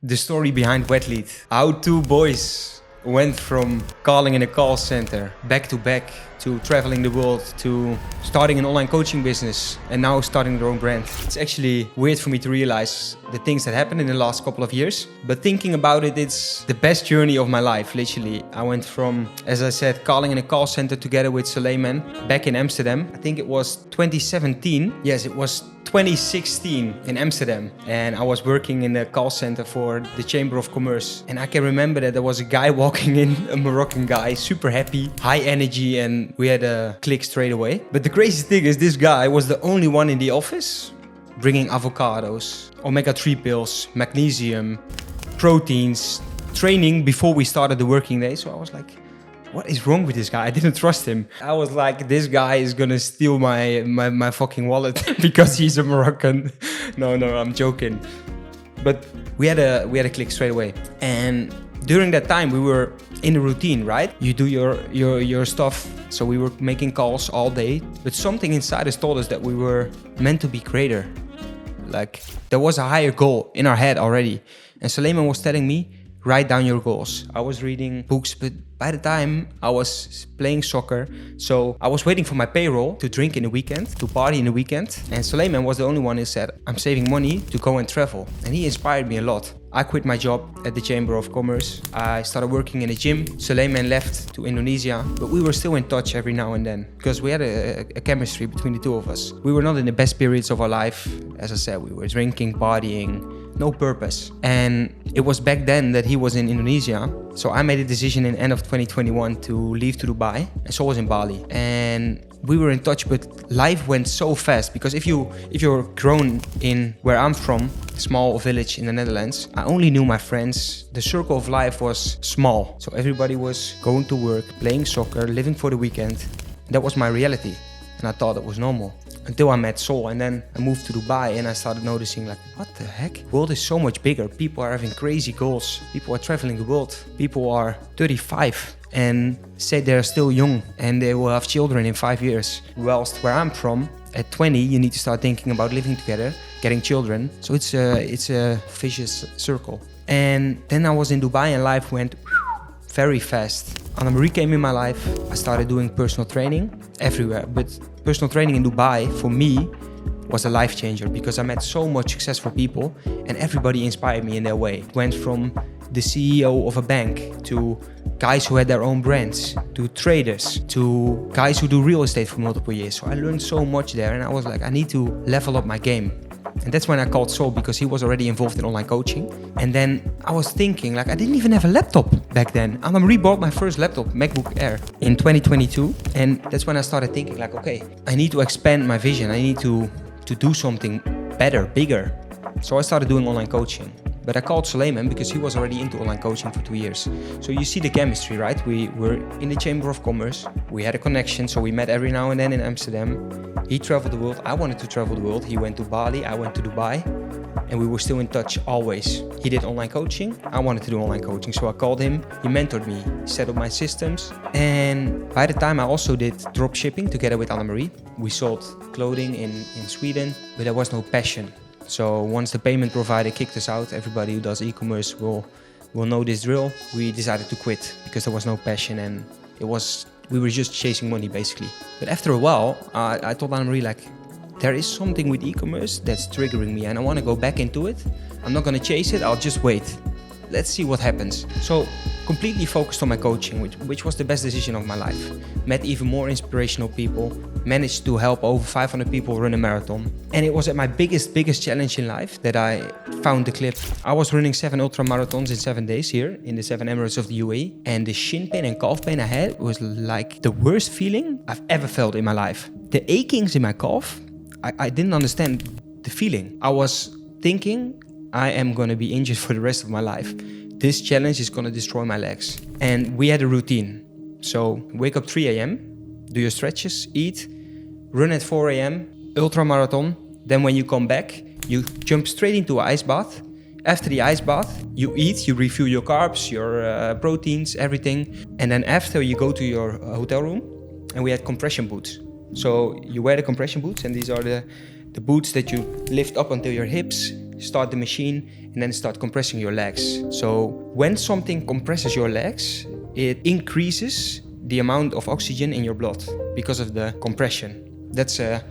The story behind Wethlete. How two boys went from calling in a call center back to back to traveling the world to starting an online coaching business and now starting their own brand. It's actually weird for me to realize the things that happened in the last couple of years, but thinking about it, it's the best journey of my life, literally. I went from, as I said, calling in a call center together with Suleiman back in Amsterdam. I think it was 2017. Yes, it was 2016 in Amsterdam, and I was working in the call center for the Chamber of Commerce, and I can remember that there was a guy walking in, a Moroccan guy, super happy, high energy, and we had a click straight away. But the crazy thing is this guy was the only one in the office bringing avocados, omega-3 pills, magnesium, proteins, training before we started the working day. So I was like, what is wrong with this guy? I didn't trust him. I was like, this guy is gonna steal my fucking wallet because he's a Moroccan. No, I'm joking. But we had a click straight away. And during that time, we were in a routine, right? You do your stuff. So we were making calls all day. But something inside us told us that we were meant to be greater. Like, there was a higher goal in our head already. And Suleiman was telling me, write down your goals. I was reading books, but by the time I was playing soccer, so I was waiting for my payroll to drink in the weekend, to party in the weekend. And Suleiman was the only one who said, I'm saving money to go and travel. And he inspired me a lot. I quit my job at the Chamber of Commerce. I started working in a gym. Suleiman left to Indonesia, but we were still in touch every now and then because we had a chemistry between the two of us. We were not in the best periods of our life. As I said, we were drinking, partying, no purpose. And it was back then that he was in Indonesia. So I made a decision in end of 2021 to leave to Dubai, and so was in Bali. And we were in touch, but life went so fast because if you're grown in where I'm from, small village in the Netherlands, I only knew my friends. The circle of life was small. So everybody was going to work, playing soccer, living for the weekend. That was my reality. And I thought it was normal. Until I met Sol, and then I moved to Dubai and I started noticing like, what the heck? The world is so much bigger. People are having crazy goals. People are traveling the world. People are 35 and say they're still young and they will have children in 5 years. Whilst where I'm from, at 20, you need to start thinking about living together, getting children. So it's a vicious circle. And then I was in Dubai and life went very fast. Anna-Marie came in my life. I started doing personal training everywhere. But personal training in Dubai, for me, was a life changer because I met so much successful people and everybody inspired me in their way. It went from the CEO of a bank to guys who had their own brands, to traders, to guys who do real estate for multiple years. So I learned so much there and I was like, I need to level up my game. And that's when I called Sol because he was already involved in online coaching. And then I was thinking, like, I didn't even have a laptop back then. Anna-Marie bought my first laptop, MacBook Air, in 2022. And that's when I started thinking, like, okay, I need to expand my vision. I need to do something better, bigger. So I started doing online coaching. But I called Suleiman because he was already into online coaching for 2 years. So you see the chemistry, right? We were in the Chamber of Commerce. We had a connection, so we met every now and then in Amsterdam. He traveled the world. I wanted to travel the world. He went to Bali. I went to Dubai. And we were still in touch always. He did online coaching. I wanted to do online coaching. So I called him. He mentored me. He set up my systems. And by the time I also did drop shipping together with Anna-Marie. We sold clothing in Sweden, but there was no passion. So once the payment provider kicked us out, everybody who does e-commerce will know this drill. We decided to quit because there was no passion and we were just chasing money basically. But after a while, I told Anna-Marie, like, there is something with e-commerce that's triggering me and I want to go back into it. I'm not going to chase it, I'll just wait. Let's see what happens. So completely focused on my coaching, which was the best decision of my life. Met even more inspirational people, managed to help over 500 people run a marathon. And it was at my biggest challenge in life that I found the clip. I was running 7 ultra marathons in 7 days here in the 7 Emirates of the UAE. And the shin pain and calf pain I had was like the worst feeling I've ever felt in my life. The achings in my calf, I didn't understand the feeling. I was thinking, I am going to be injured for the rest of my life. This challenge is going to destroy my legs. And we had a routine. So wake up 3 a.m., do your stretches, eat, run at 4 a.m., ultra marathon. Then when you come back, you jump straight into an ice bath. After the ice bath, you eat, you refuel your carbs, your proteins, everything. And then after you go to your hotel room and we had compression boots. So you wear the compression boots and these are the boots that you lift up until your hips start the machine, and then start compressing your legs. So when something compresses your legs, it increases the amount of oxygen in your blood because of the compression. That's a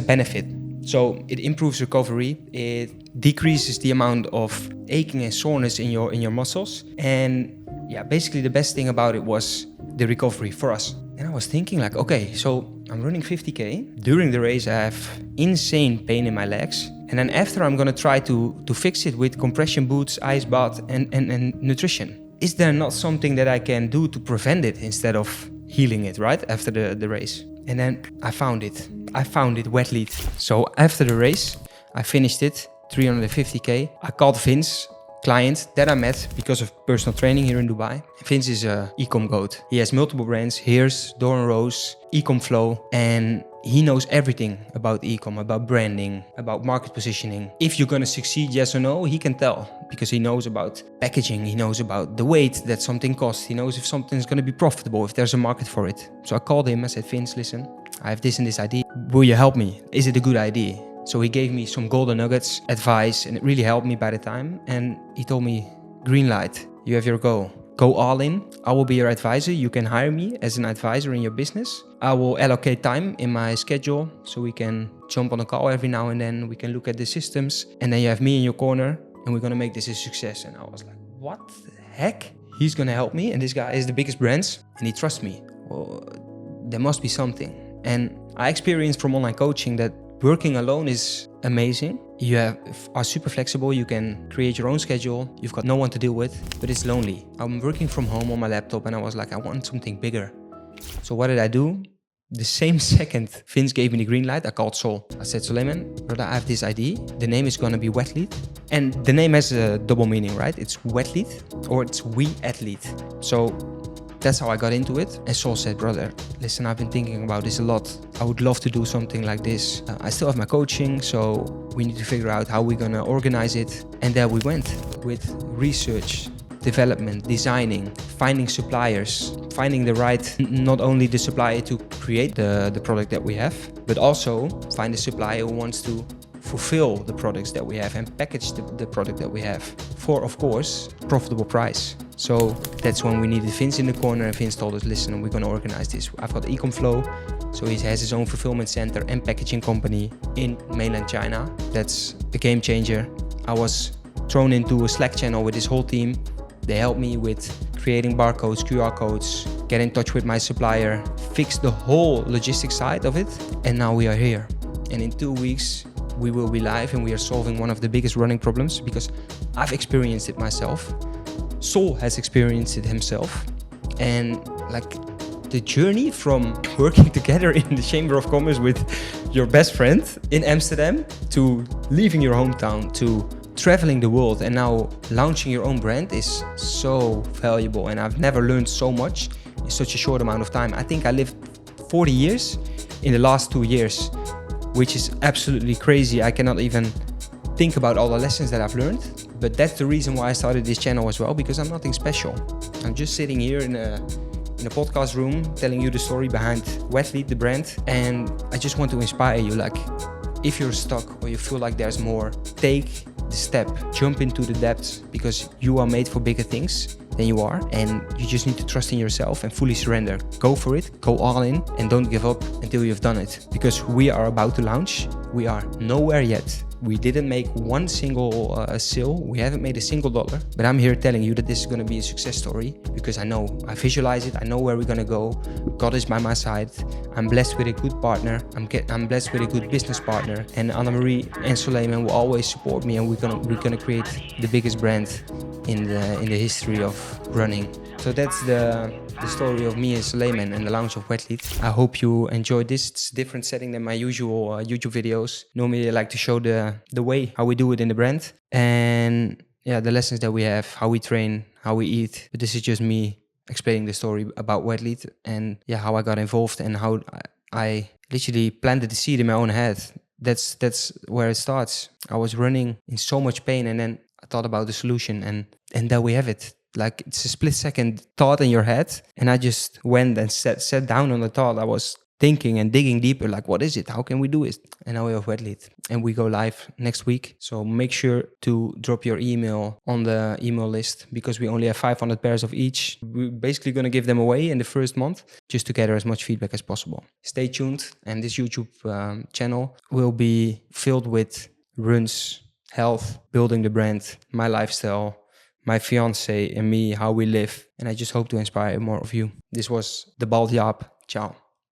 benefit. So it improves recovery, it decreases the amount of aching and soreness in your muscles, and yeah, basically the best thing about it was the recovery for us. And I was thinking like, okay, so I'm running 50k. During the race I have insane pain in my legs, and then after I'm gonna try to fix it with compression boots, ice bath and nutrition. Is there not something that I can do to prevent it instead of healing it, right, after the race? And then I found it, Wethlete. So after the race, I finished it, 350k. I called Vince, client that I met because of personal training here in Dubai. Vince is a e-com goat. He has multiple brands, Hears, Door & Rose, e-com Flow, and he knows everything about e-com, about branding, about market positioning. If you're gonna succeed, yes or no, he can tell, because he knows about packaging, he knows about the weight that something costs, he knows if something's gonna be profitable, if there's a market for it. So I called him, I said, Vince, listen, I have this and this idea. Will you help me? Is it a good idea? So he gave me some golden nuggets, advice, and it really helped me by the time. And he told me, green light, you have your goal. Go all in. I will be your advisor. You can hire me as an advisor in your business. I will allocate time in my schedule so we can jump on a call every now and then. We can look at the systems, and then you have me in your corner and we're going to make this a success. And I was like, what the heck? He's going to help me, and this guy is the biggest brands and he trusts me. Well, there must be something. And I experienced from online coaching that working alone is amazing. You are super flexible, you can create your own schedule, you've got no one to deal with, but it's lonely. I'm working from home on my laptop and I was like, I want something bigger. So what did I do? The same second Vince gave me the green light, I called Sol. I said, Suleiman, brother, I have this idea. The name is gonna be Wethlete. And the name has a double meaning, right? It's Wethlete or it's We Athlete. So that's how I got into it. And Sol said, brother, listen, I've been thinking about this a lot. I would love to do something like this. I still have my coaching, so we need to figure out how we're gonna organize it. And there we went with research, development, designing, finding suppliers, finding the right, not only the supplier to create the product that we have, but also find a supplier who wants to fulfill the products that we have and package the product that we have for, of course, profitable price. So that's when we needed Vince in the corner, and Vince told us, listen, we're going to organize this. I've got e-com Flow, so he has his own fulfillment center and packaging company in mainland China. That's a game changer. I was thrown into a Slack channel with this whole team. They helped me with creating barcodes, QR codes, get in touch with my supplier, fix the whole logistics side of it, and now we are here. And in 2 weeks, we will be live and we are solving one of the biggest running problems, because I've experienced it myself. Sol has experienced it himself, and like the journey from working together in the Chamber of Commerce with your best friend in Amsterdam to leaving your hometown to traveling the world and now launching your own brand is so valuable, and I've never learned so much in such a short amount of time. I think I lived 40 years in the last 2 years, which is absolutely crazy. I cannot even think about all the lessons that I've learned. But that's the reason why I started this channel as well, because I'm nothing special. I'm just sitting here in a podcast room telling you the story behind Wethlete, the brand, and I just want to inspire you. Like, if you're stuck or you feel like there's more, take the step, jump into the depths, because you are made for bigger things than you are, and you just need to trust in yourself and fully surrender. Go for it, go all in, and don't give up until you've done it, because we are about to launch. We are nowhere yet. We didn't make one single sale. We haven't made a single dollar. But I'm here telling you that this is going to be a success story, because I know, I visualize it. I know where we're going to go. God is by my side. I'm blessed with a good partner. I'm blessed with a good business partner. And Anna-Marie and Suleiman will always support me. And we're gonna create the biggest brand in the history of running. So that's the story of me and Suleiman and the launch of Wethlete. I hope you enjoyed this. It's a different setting than my usual YouTube videos. Normally I like to show the way, how we do it in the brand. And yeah, the lessons that we have, how we train, how we eat. But this is just me explaining the story about Wethlete and yeah, how I got involved and how I literally planted the seed in my own head. That's where it starts. I was running in so much pain, and then I thought about the solution, and there we have it. Like, it's a split second thought in your head, and I just went and sat down on the thought. I was thinking and digging deeper, like, what is it? How can we do it? And now we have Wethlete, and we go live next week. So make sure to drop your email on the email list, because we only have 500 pairs of each. We're basically going to give them away in the first month just to gather as much feedback as possible. Stay tuned, and this YouTube channel will be filled with runs, health, building the brand, my lifestyle, my fiance and me, how we live. And I just hope to inspire more of you. This was the Bald Jaap. Ciao.